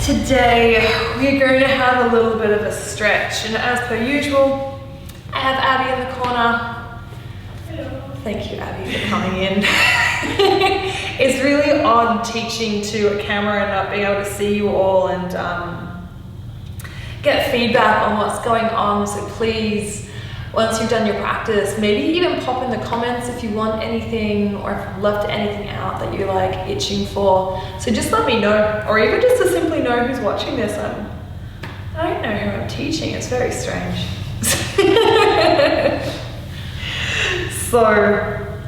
Today we're going to have a little bit of a stretch, and as per usual, I have Abby in the corner. Hello. Thank you, Abby, for coming in. It's really odd teaching to a camera and not being able to see you all and get feedback on what's going on, so please, once you've done your practice, maybe even pop in the comments if you want anything or if you've left anything out that you're like itching for. So just let me know, or even just to simply know who's watching this. I don't know who I'm teaching, it's very strange. So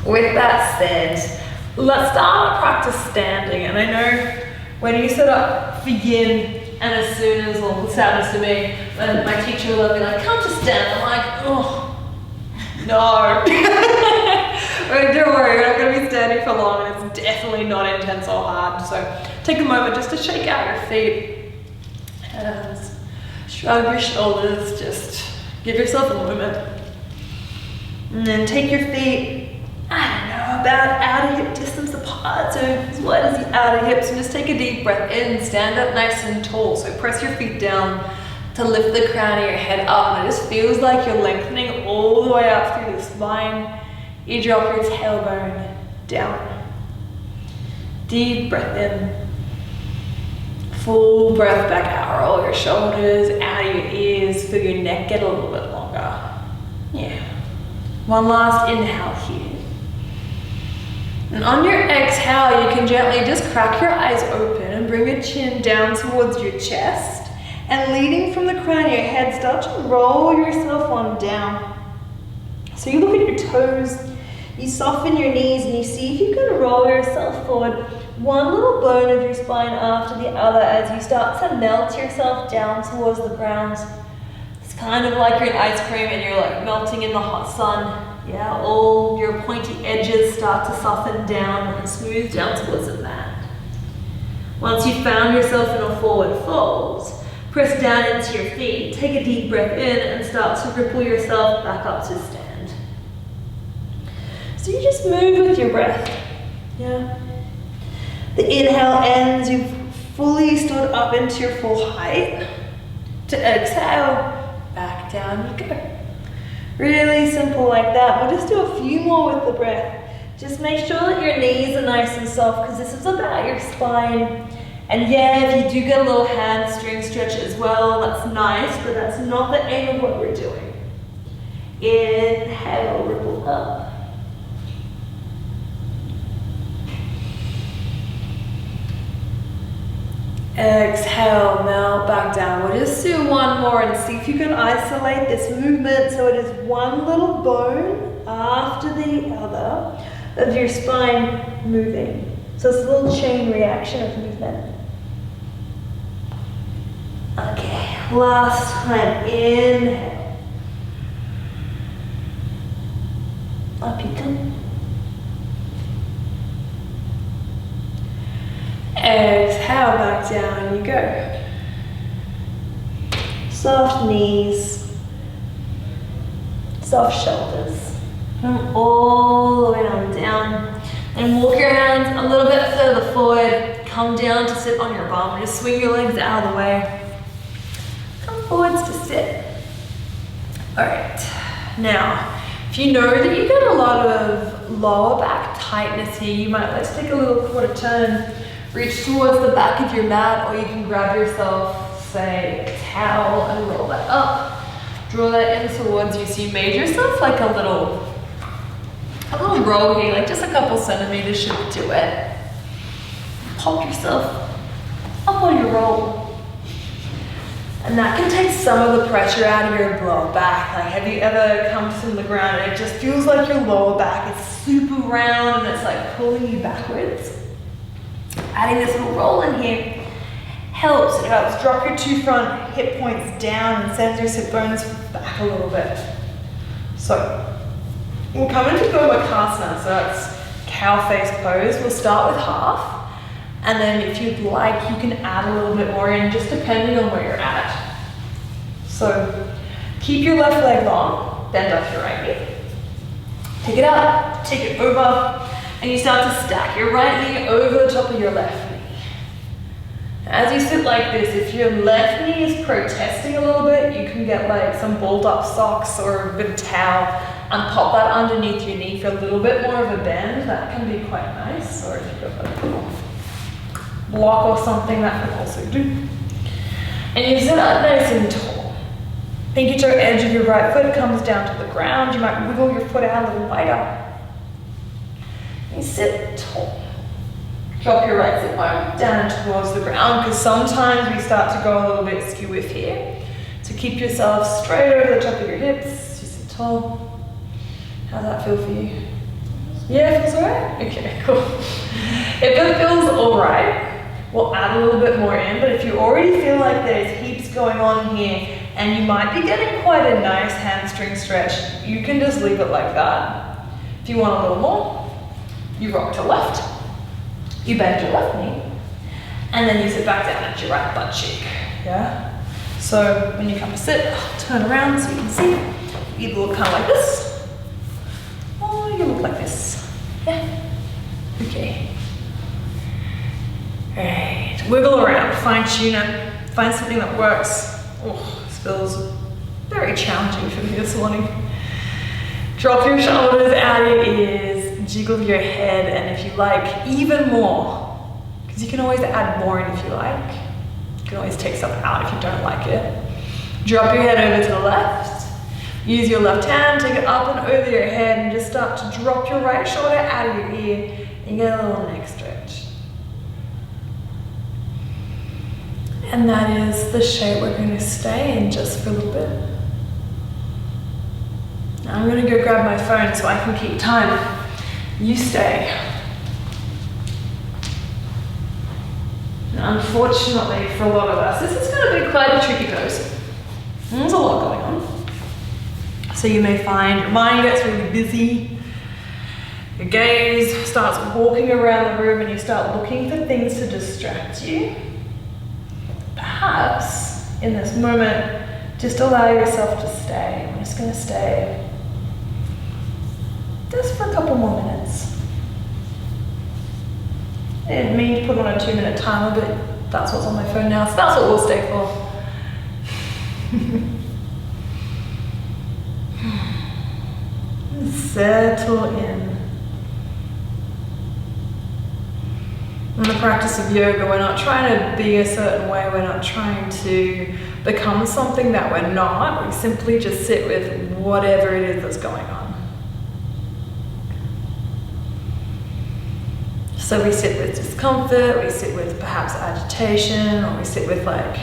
with that said, let's start our practice standing. And I know when you set up for yin, and as soon as, well, this happens to me, when my teacher will be like, come to stand, I'm like, oh, no. Don't worry, we're not going to be standing for long, and it's definitely not intense or hard. So take a moment just to shake out your feet, and shrug your shoulders, just give yourself a moment. And then take your feet, I don't know, about outer hip distance apart, so as wide as the outer hips, and just take a deep breath in, stand up nice and tall. So press your feet down to lift the crown of your head up, and it just feels like you're lengthening all the way up through the spine. You drop your tailbone down. Deep breath in. Full breath back out, roll your shoulders out of your ears, feel your neck get a little bit longer. Yeah. One last inhale here. And on your exhale, you can gently just crack your eyes open and bring your chin down towards your chest. And leading from the crown of your head, start to roll yourself on down. So you look at your toes, you soften your knees, and you see if you can roll yourself forward one little bone of your spine after the other as you start to melt yourself down towards the ground. It's kind of like you're in ice cream and you're like melting in the hot sun. Yeah, all your pointy edges start to soften down and smooth down towards the mat. Once you've found yourself in a forward fold, press down into your feet, take a deep breath in, and start to ripple yourself back up to stand. So you just move with your breath. Yeah. The inhale ends, you've fully stood up into your full height. To exhale, back down you go. Really simple like that. We'll just do a few more with the breath. Just make sure that your knees are nice and soft, because this is about your spine. And yeah, if you do get a little hamstring stretch as well, that's nice, but that's not the aim of what we're doing. Inhale, ripple up. Exhale, melt back down. We'll just do one more and see if you can isolate this movement so it is one little bone after the other of your spine moving. So it's a little chain reaction of movement. Okay, last time, inhale. Up you come. Exhale, back down you go. Soft knees, soft shoulders. Come all the way on down. And walk your hands a little bit further forward. Come down to sit on your bum. Just swing your legs out of the way. Come forwards to sit. Alright, now, if you know that you get a lot of lower back tightness here, you might let's take a little quarter turn. Reach towards the back of your mat, or you can grab yourself, say, a towel and roll that up. Draw that in towards you. So you made yourself like a little roll here, like just a couple centimeters should do it. Pop yourself up on your roll. And that can take some of the pressure out of your lower back. Like, have you ever come from the ground and it just feels like your lower back is super round and it's like pulling you backwards? Adding this little roll in here helps. It helps drop your two front hip points down and sends your sit bones back a little bit. So we'll come into Gomakasana, so that's cow face pose. We'll start with half, and then if you'd like, you can add a little bit more in, just depending on where you're at. So keep your left leg long, bend up your right knee. Take it up, take it over, and you start to stack your right knee over the top of your left knee. As you sit like this, if your left knee is protesting a little bit, you can get like some balled up socks or a bit of towel and pop that underneath your knee for a little bit more of a bend. That can be quite nice. Or if you've got a little block or something, that can also do. And you sit up nice and tall. Pinky toe edge of your right foot comes down to the ground. You might wiggle your foot out a little wider. You sit tall. Drop your right sit bone down towards the ground, because sometimes we start to go a little bit skew-whiff here. So keep yourself straight over the top of your hips. You sit tall. How's that feel for you? Yeah, it feels alright? Okay, cool. If it feels alright, we'll add a little bit more in, but if you already feel like there's heaps going on here, and you might be getting quite a nice hamstring stretch, you can just leave it like that. If you want a little more, you rock to left. You bend your left knee, and then you sit back down at your right butt cheek, yeah? So when you come to sit, turn around so you can see. You either look kind of like this, or you look like this, yeah? Okay. Alright, wiggle around, fine tune it, find something that works. Oh, this feels very challenging for me this morning. Drop your shoulders out of your ears. Jiggle your head, and if you like, even more, because you can always add more in if you like. You can always take stuff out if you don't like it. Drop your head over to the left. Use your left hand, take it up and over your head, and just start to drop your right shoulder out of your ear, and get a little neck stretch. And that is the shape we're going to stay in just for a little bit. Now I'm going to go grab my phone so I can keep time. You stay. Now, unfortunately for a lot of us, this is going to be quite a tricky pose. There's a lot going on. So you may find your mind gets really busy, your gaze starts walking around the room, and you start looking for things to distract you. Perhaps in this moment, just allow yourself to stay. I'm just going to stay just for a couple more minutes. I didn't mean to put on a 2-minute timer, but that's what's on my phone now, so that's what we'll stay for. Settle in. In the practice of yoga, we're not trying to be a certain way, we're not trying to become something that we're not. We simply just sit with whatever it is that's going on. So we sit with discomfort, we sit with perhaps agitation, or we sit with like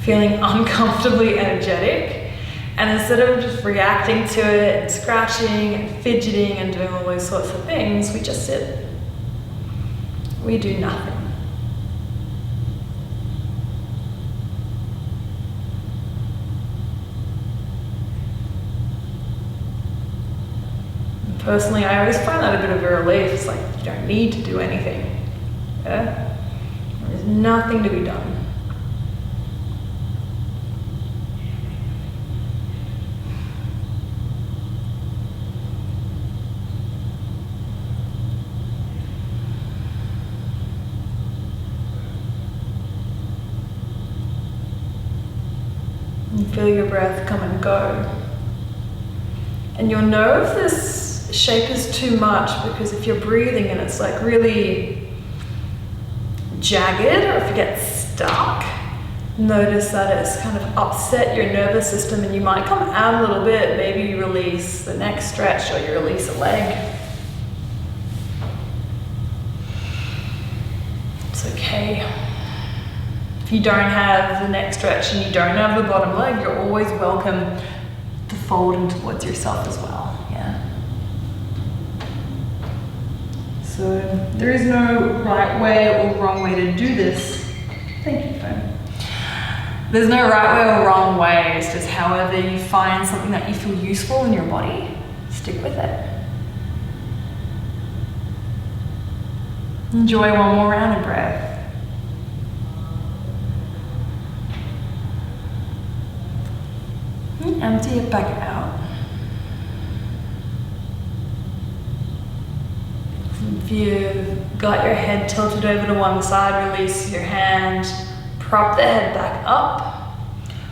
feeling uncomfortably energetic. And instead of just reacting to it and scratching and fidgeting and doing all those sorts of things, we just sit. We do nothing. Personally, I always find that a bit of a relief. It's like, you don't need to do anything. Yeah? There's nothing to be done. And feel your breath come and go. And you'll know if this shape is too much, because if you're breathing and it's like really jagged, or if it gets stuck, notice that it's kind of upset your nervous system, and you might come out a little bit. Maybe you release the neck stretch, or you release a leg. It's okay. If you don't have the neck stretch and you don't have the bottom leg, you're always welcome to fold in towards yourself as well. Yeah. So there is no right way or wrong way to do this. Thank you, phone. There's no right way or wrong way. It's just however you find something that you feel useful in your body, stick with it. Enjoy one more round of breath. Empty it back out. If you've got your head tilted over to one side, release your hand Prop the head back up.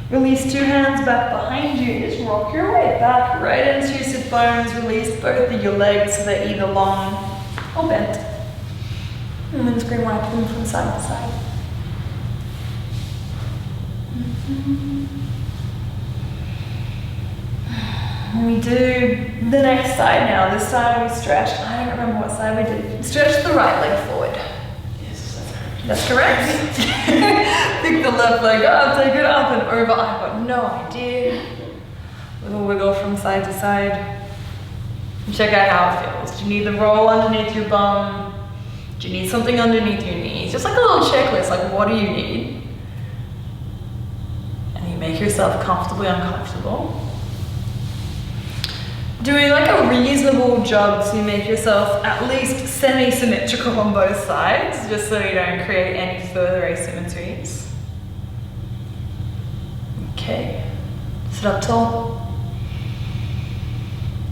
Release 2 hands back behind you. Just rock your way back right into your sit bones. Release both of your legs so they're either long or bent. And then screen wipe them from side to side. And we do the next side now. This side we stretched. I don't remember what side we did. Stretch the right leg forward. Yes, that's correct. Pick the left leg up, take it up and over. I've got no idea. We'll wiggle from side to side. Check out how it feels. Do you need the roll underneath your bum? Do you need something underneath your knees? Just like a little checklist, like what do you need? And you make yourself comfortably uncomfortable. Doing like a reasonable job to make yourself at least semi-symmetrical on both sides, just so you don't create any further asymmetries. Okay, sit up tall.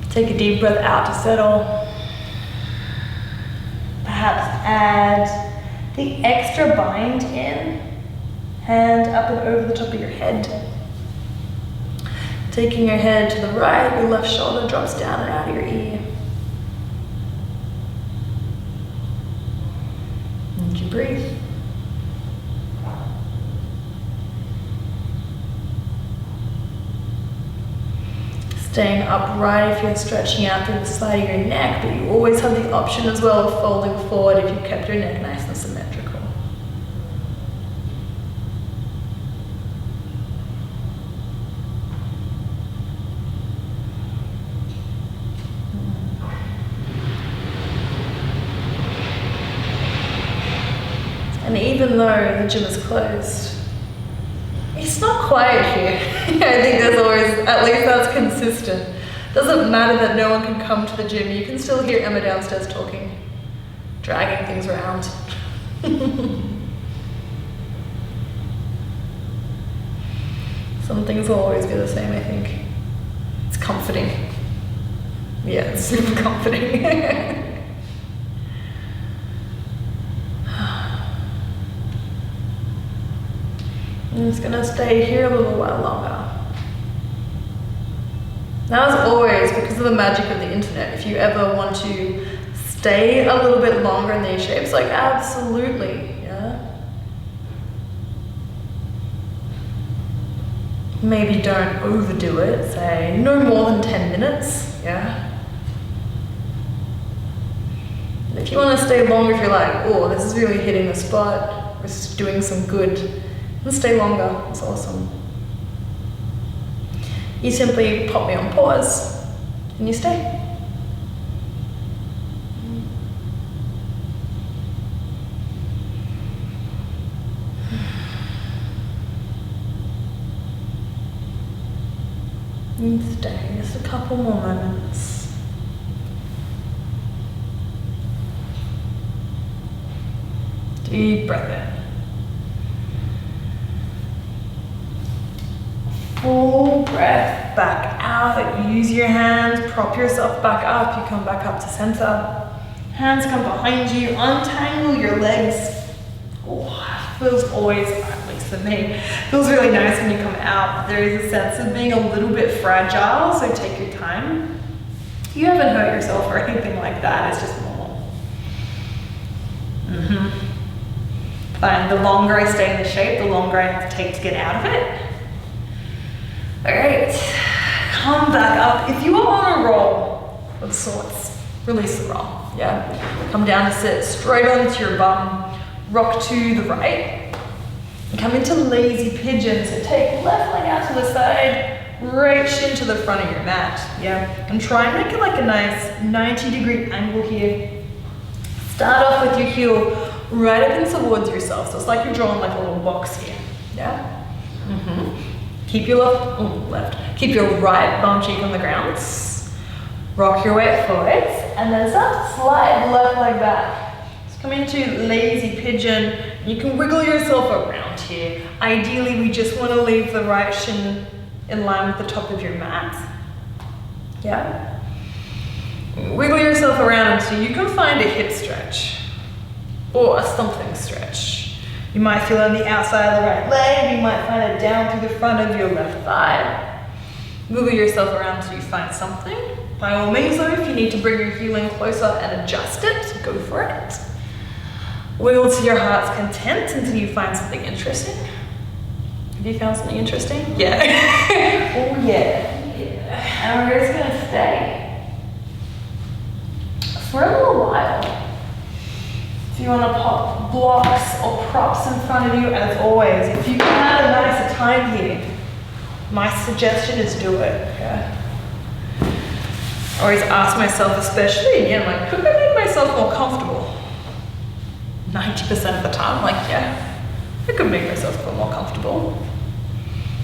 Take a deep breath out to settle. Perhaps add the extra bind in, hand up and over the top of your head. Taking your head to the right, your left shoulder drops down and out of your ear. And you breathe. Staying upright if you're stretching out through the side of your neck, but you always have the option as well of folding forward if you kept your neck nice and symmetrical. And even though the gym is closed, it's not quiet here. I think there's always, at least that's consistent. Doesn't matter that no one can come to the gym, you can still hear Emma downstairs talking, dragging things around. Some things will always be the same, I think. It's comforting. Yeah, it's super comforting. I'm just gonna stay here a little while longer. Now, as always, because of the magic of the internet, if you ever want to stay a little bit longer in these shapes, like absolutely, yeah. Maybe don't overdo it, say no more than 10 minutes, yeah. And if you want to stay longer, if you're like, oh, this is really hitting the spot, we're just doing some good, and stay longer, it's awesome. You simply pop me on pause, and you stay. And stay just a couple more moments. Deep breath in. Full breath back out. Use your hands, prop yourself back up. You come back up to center. Hands come behind you. Untangle your legs. Oh, feels always, at least for me, feels really nice when you come out. There is a sense of being a little bit fragile, so take your time. You haven't hurt yourself or anything like that. It's just normal. Fine. The longer I stay in the shape, the longer I have to take to get out of it. All right, come back up. If you are on a roll of sorts, release the roll, yeah? Come down to sit straight onto your bum, rock to the right, and come into lazy pigeon. So take left leg out to the side, right shin to the front of your mat, yeah? And try and make it like a nice 90-degree angle here. Start off with your heel right up and towards yourself. So it's like you're drawing like a little box here, yeah? Keep your keep your right bum cheek on the ground. Rock your weight forwards, and then start to slide left leg back. Just come into lazy pigeon. You can wiggle yourself around here. Ideally, we just want to leave the right shin in line with the top of your mat. Yeah? Wiggle yourself around until you can find a hip stretch or a something stretch. You might feel it on the outside of the right leg, you might find it down through the front of your left thigh. Wiggle yourself around until you find something. By all means though, if you need to bring your heel in closer and adjust it, go for it. Wiggle to your heart's content until you find something interesting. Have you found something interesting? Yeah. Oh yeah. And we're just gonna stay for a little while. If you want to pop blocks or props in front of you, as always, if you can have a nicer time here, my suggestion is do it. Okay? I always ask myself, especially again, like, could I make myself more comfortable? 90% of the time, like, yeah, I could make myself feel more comfortable.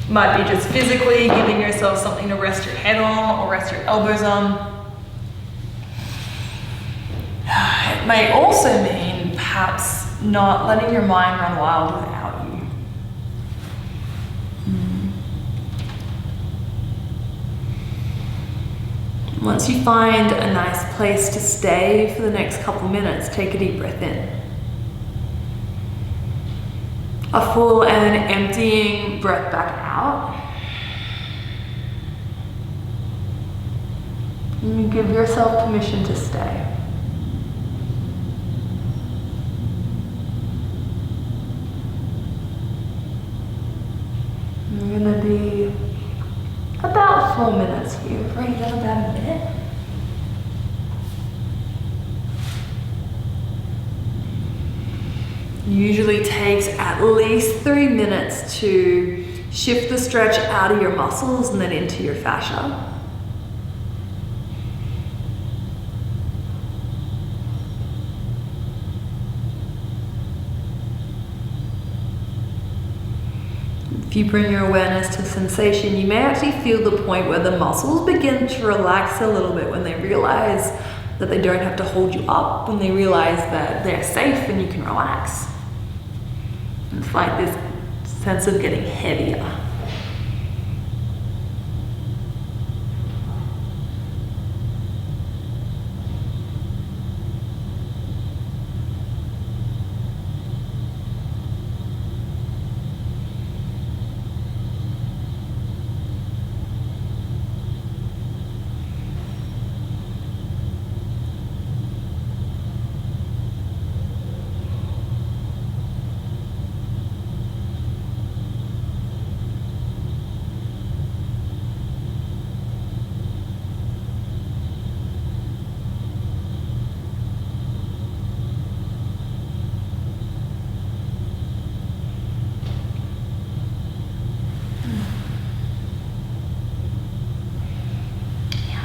Might be just physically giving yourself something to rest your head on or rest your elbows on. It may also mean perhaps not letting your mind run wild without you. Once you find a nice place to stay for the next couple minutes, take a deep breath in. A full and emptying breath back out. And you give yourself permission to stay. We're going to be about 4 minutes here. Right now, about a minute. Usually takes at least 3 minutes to shift the stretch out of your muscles and then into your fascia. If you bring your awareness to sensation, you may actually feel the point where the muscles begin to relax a little bit when they realize that they don't have to hold you up, when they realize that they're safe and you can relax. It's like this sense of getting heavier.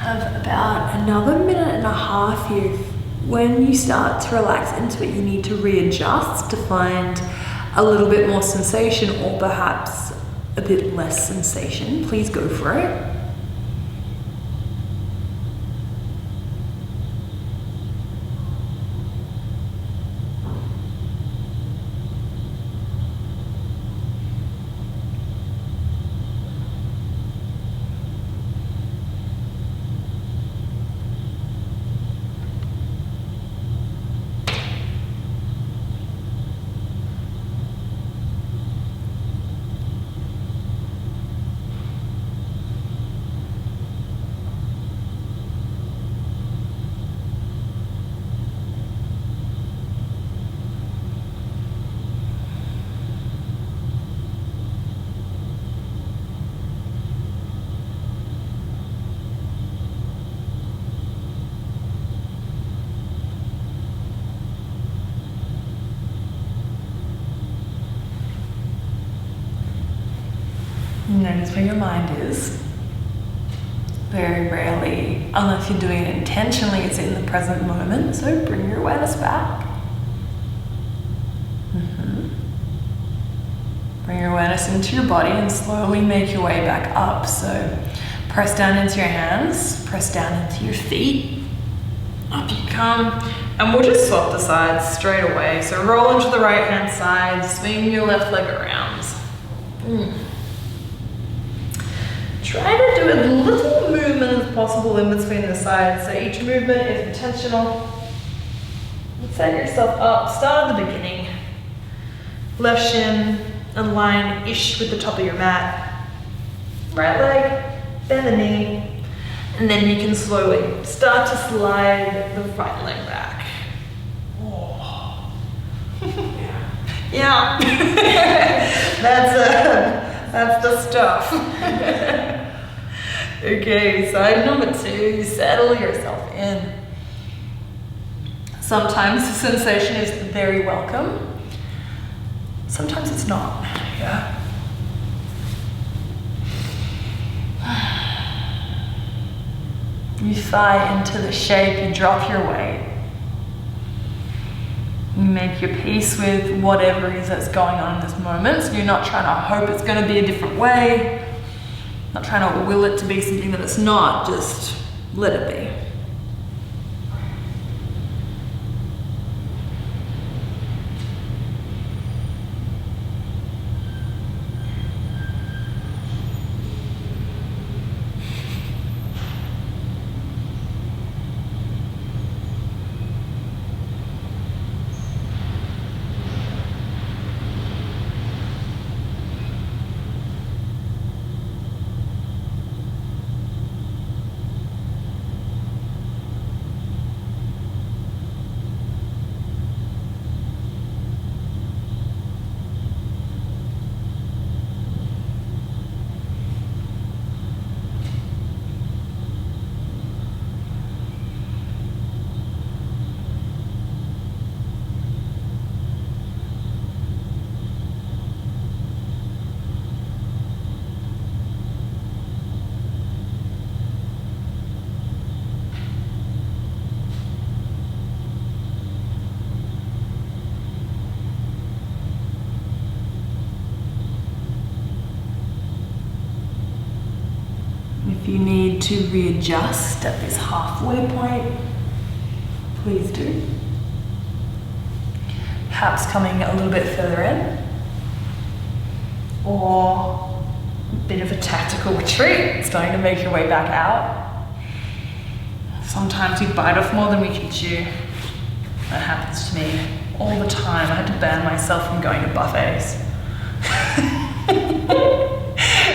About another minute and a half here. When you start to relax into it, you need to readjust to find a little bit more sensation or perhaps a bit less sensation. Please go for it. Notice where your mind is. Very rarely, unless you're doing it intentionally, it's in the present moment. So bring your awareness back. Bring your awareness into your body and slowly make your way back up. So press down into your hands, press down into your feet. Up you come. And we'll just swap the sides straight away. So roll into the right hand side, swing your left leg around. Try to do as little movement as possible in between the sides, so each movement is intentional. Set yourself up, start at the beginning. Left shin in line-ish with the top of your mat. Right leg, bend the knee, and then you can slowly start to slide the right leg back. Oh. Yeah, that's the stuff. Okay, side number 2, settle yourself in. Sometimes the sensation is very welcome. Sometimes it's not, yeah. You thigh into the shape, you drop your weight. You make your peace with whatever it is that's going on in this moment. So you're not trying to hope it's going to be a different way. Not trying to will it to be something that it's not, just let it be. If you need to readjust at this halfway point, please do. Perhaps coming a little bit further in, or a bit of a tactical retreat, starting to make your way back out. Sometimes we bite off more than we can chew. That happens to me all the time. I had to ban myself from going to buffets.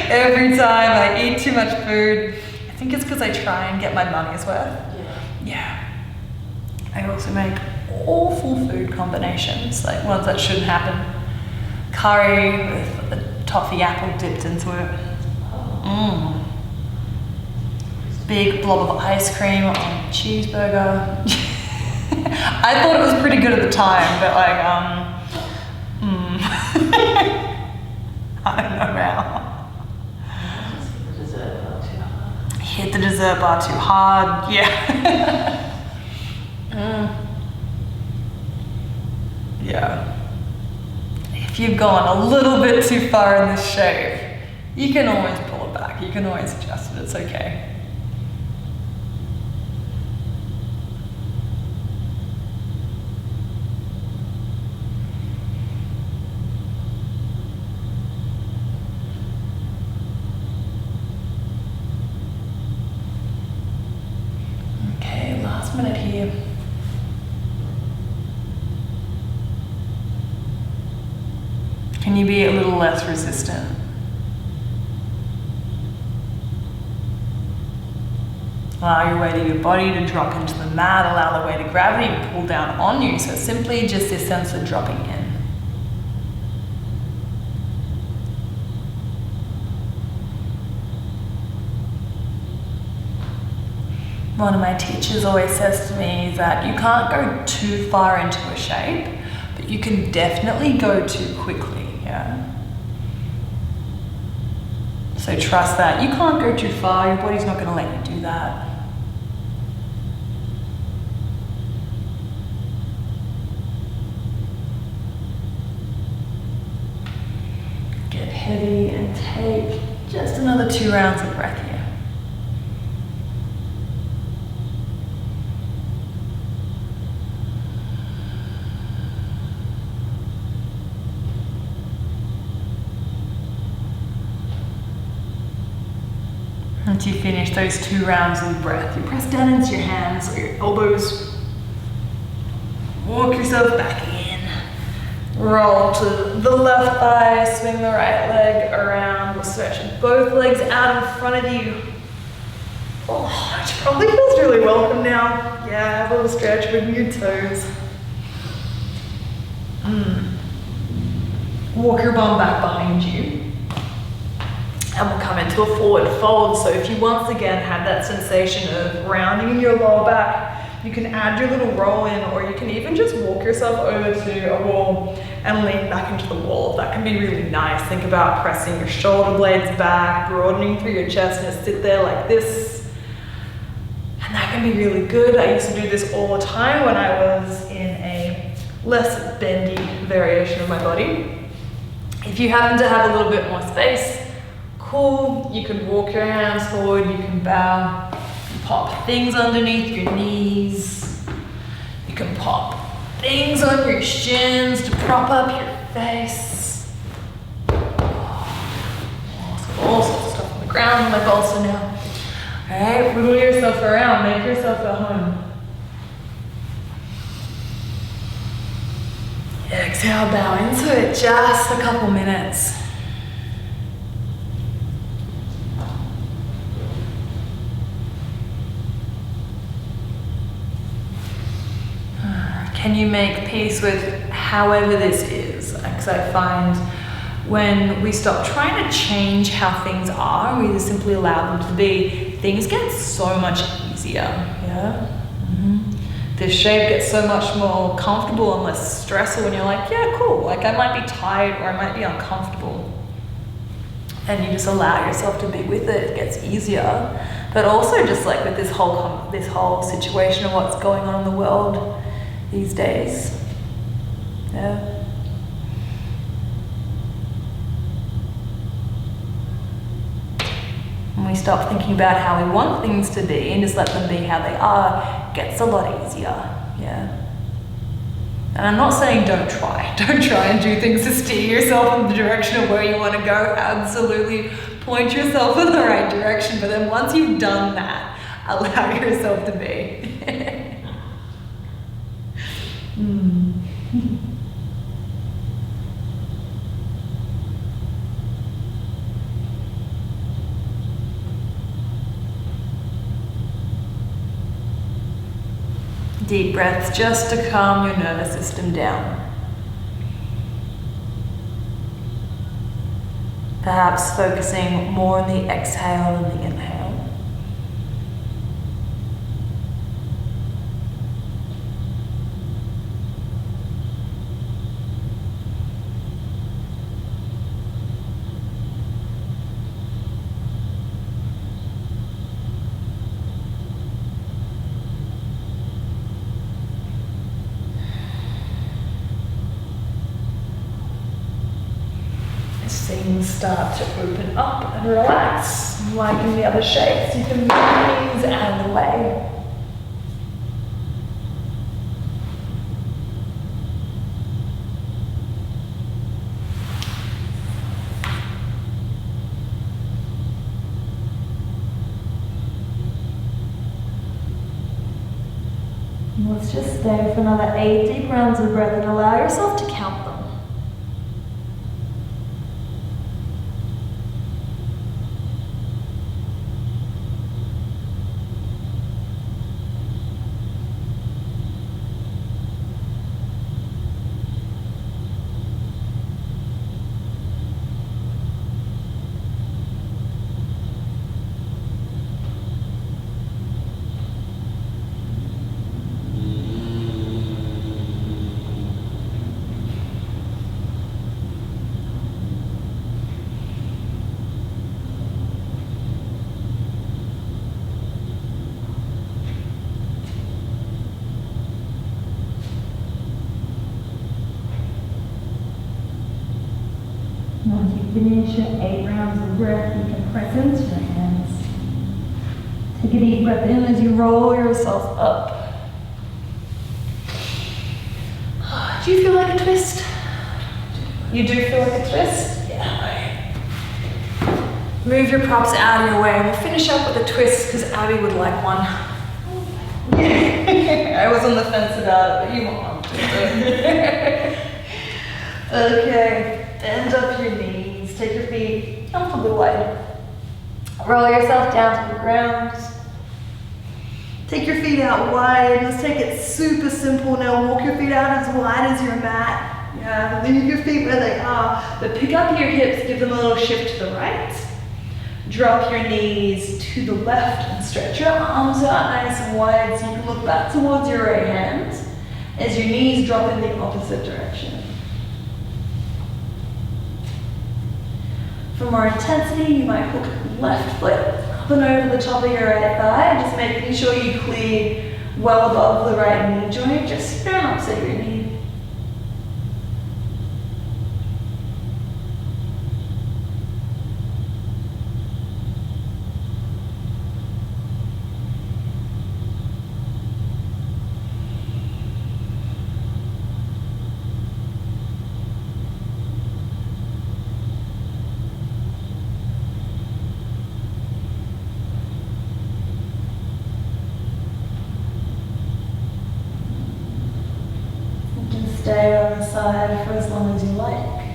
Every time I eat too much food, I think it's because I try and get my money's worth. Yeah. I also make awful food combinations, like ones that shouldn't happen. Curry with a toffee apple dipped into it. Big blob of ice cream on a cheeseburger. I thought it was pretty good at the time, but like, I don't know now. Hit the dessert bar too hard, yeah. Yeah. If you've gone a little bit too far in this shape, you can always pull it back. You can always adjust it, it's okay. Last minute here. Can you be a little less resistant? Allow your weight of your body to drop into the mat, allow the weight of gravity to pull down on you. So simply just this sense of dropping in. One of my teachers always says to me that you can't go too far into a shape, but you can definitely go too quickly, yeah? So trust that. You can't go too far, your body's not going to let you do that. Get heavy and take just another 2 rounds of breath here. Once you finish those 2 rounds of breath, you press down into your hands or your elbows. Walk yourself back in. Roll to the left thigh, swing the right leg around. We'll stretch both legs out in front of you. Oh, it probably feels really welcome now. Yeah, have a little stretch with your toes. Walk your bum back behind you. And we'll come into a forward fold. So if you once again have that sensation of rounding in your lower back, you can add your little roll in, or you can even just walk yourself over to a wall and lean back into the wall. That can be really nice. Think about pressing your shoulder blades back, broadening through your chest, and sit there like this. And that can be really good. I used to do this all the time when I was in a less bendy variation of my body. If you happen to have a little bit more space, cool, you can walk your hands forward, you can bow, you can pop things underneath your knees, you can pop things on your shins to prop up your face. All sorts of stuff on the ground in my bolster now. Alright, wiggle yourself around, make yourself at home. Exhale, bow into it, just a couple minutes. Can you make peace with however this is? Because I find when we stop trying to change how things are, we just simply allow them to be, things get so much easier, yeah? The shape gets so much more comfortable and less stressful when you're like, yeah, cool, like I might be tired or I might be uncomfortable. And you just allow yourself to be with it, it gets easier. But also just like with this whole situation of what's going on in the world these days, yeah. When we stop thinking about how we want things to be and just let them be how they are, it gets a lot easier, yeah. And I'm not saying don't try and do things to steer yourself in the direction of where you want to go. Absolutely point yourself in the right direction, but then once you've done that, allow yourself to be. Deep breaths just to calm your nervous system down. Perhaps focusing more on the exhale than the inhale. Things start to open up and relax, like in the other shapes. You can move things out of the way. Let's just stay for another 8 deep rounds of breath and allow yourself to count them. Once you finish your 8 rounds of breath, you can press into your hands. Take a deep breath in as you roll yourself up. Do you feel like a twist? You do feel like a twist? Yeah. Move your props out of your way. We'll finish up with a twist because Abby would like one. I was on the fence about it, but you want one. Okay, bend up your knees, take your feet comfortably wide. Roll yourself down to the ground. Take your feet out wide. Let's take it super simple now. Walk your feet out as wide as your mat. Yeah, leave your feet where they are, but pick up your hips, give them a little shift to the right. Drop your knees to the left and stretch your arms out nice and wide so you can look back towards your right hand as your knees drop in the opposite direction. For more intensity, you might hook left foot up and over the top of your right thigh, just making sure you clear well above the right knee joint, just so you don't upset your knee. Stay on the side for as long as you like.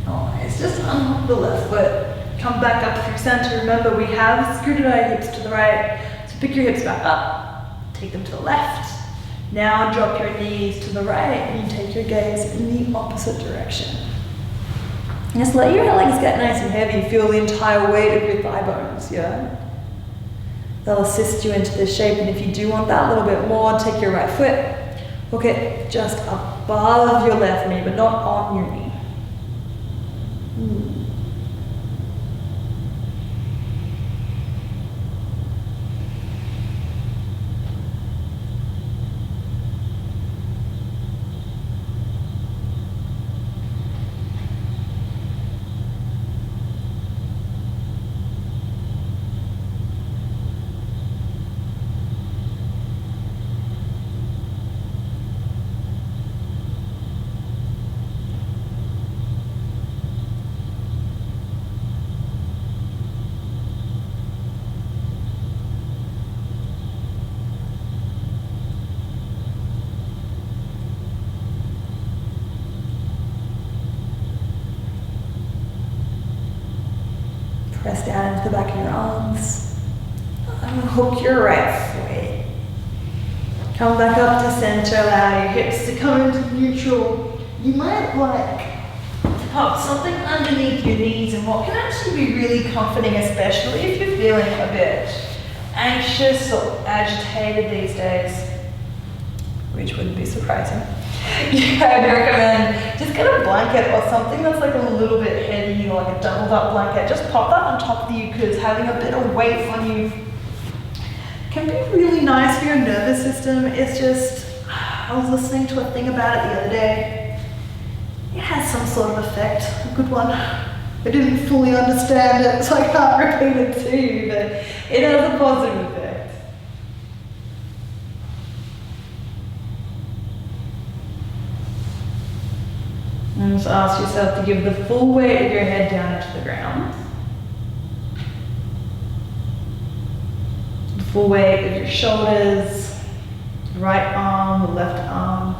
Always just unhook the left foot. Come back up through center. Remember, we have scooted our hips to the right. So pick your hips back up. Take them to the left. Now drop your knees to the right and take your gaze in the opposite direction. Just let your legs get nice and heavy. Feel the entire weight of your thigh bones, yeah? They'll assist you into this shape, and if you do want that little bit more, take your right foot. Hook it just above your left knee, but not on your knee. Press down into the back of your arms. Hook your right foot. Come back up to center. Allow your hips to come into neutral. You might like to pop something underneath your knees and what can actually be really comforting, especially if you're feeling a bit anxious or agitated these days, which wouldn't be surprising. Yeah, I'd recommend just get a blanket or something that's like a little bit heavy, like a doubled up blanket. Just pop that on top of you because having a bit of weight on you can be really nice for your nervous system. It's just, I was listening to a thing about it the other day. It has some sort of effect, a good one. I didn't fully understand it, so I can't repeat it to you, but it has a positive effect. And just ask yourself to give the full weight of your head down into the ground. The full weight of your shoulders, the right arm, the left arm,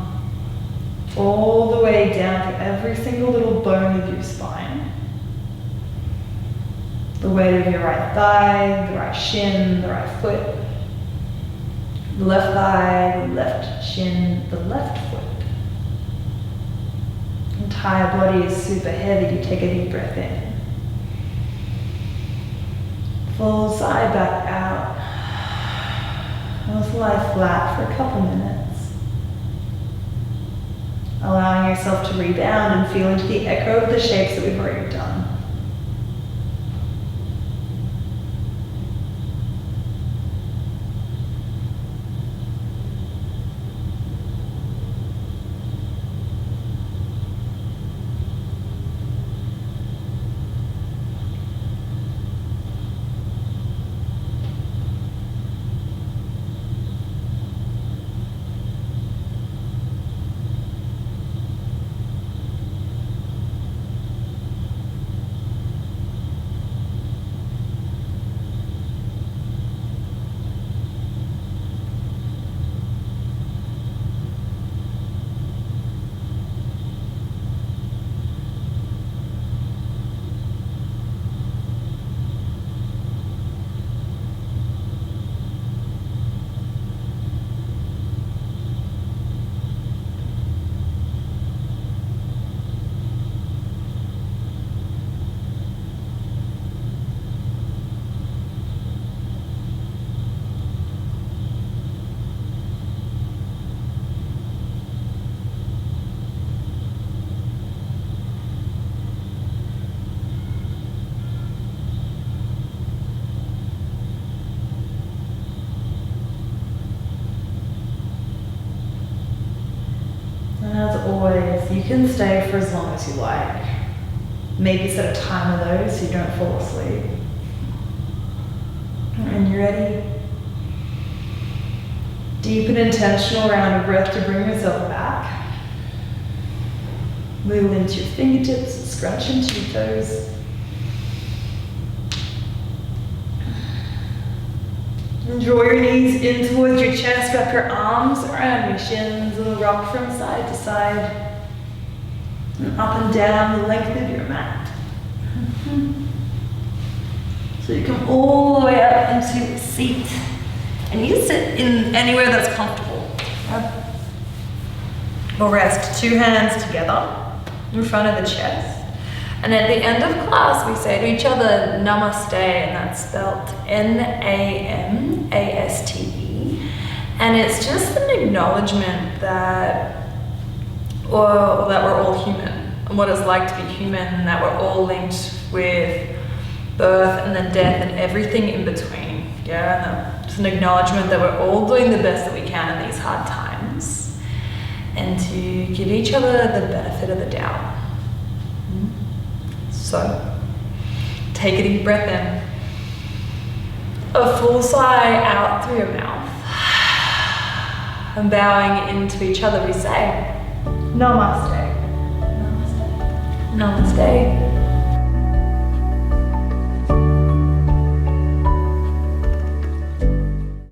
all the way down to every single little bone of your spine. The weight of your right thigh, the right shin, the right foot, the left thigh, the left shin, the left foot. Entire body is super heavy. You take a deep breath in. Full side back out. Just lie flat for a couple minutes. Allowing yourself to rebound and feel into the echo of the shapes that we've already done. always, you can stay for as long as you like. Maybe set a timer though so you don't fall asleep. And you're ready. Deep and intentional around your breath to bring yourself back. Move into your fingertips, scrunch into your toes. And draw your knees in towards your chest, wrap your arms around your shins and rock from side to side. And up and down the length of your mat. So you come all the way up into a seat. And you can sit in anywhere that's comfortable. Or rest 2 hands together in front of the chest. And at the end of class, we say to each other, Namaste, and that's spelled Namaste. And it's just an acknowledgement that, or that we're all human, and what it's like to be human, and that we're all linked with birth and then death and everything in between. Yeah, and just an acknowledgement that we're all doing the best that we can in these hard times, and to give each other the benefit of the doubt. So, take a deep breath in, a full sigh out through your mouth, and bowing into each other we say, Namaste, Namaste, Namaste.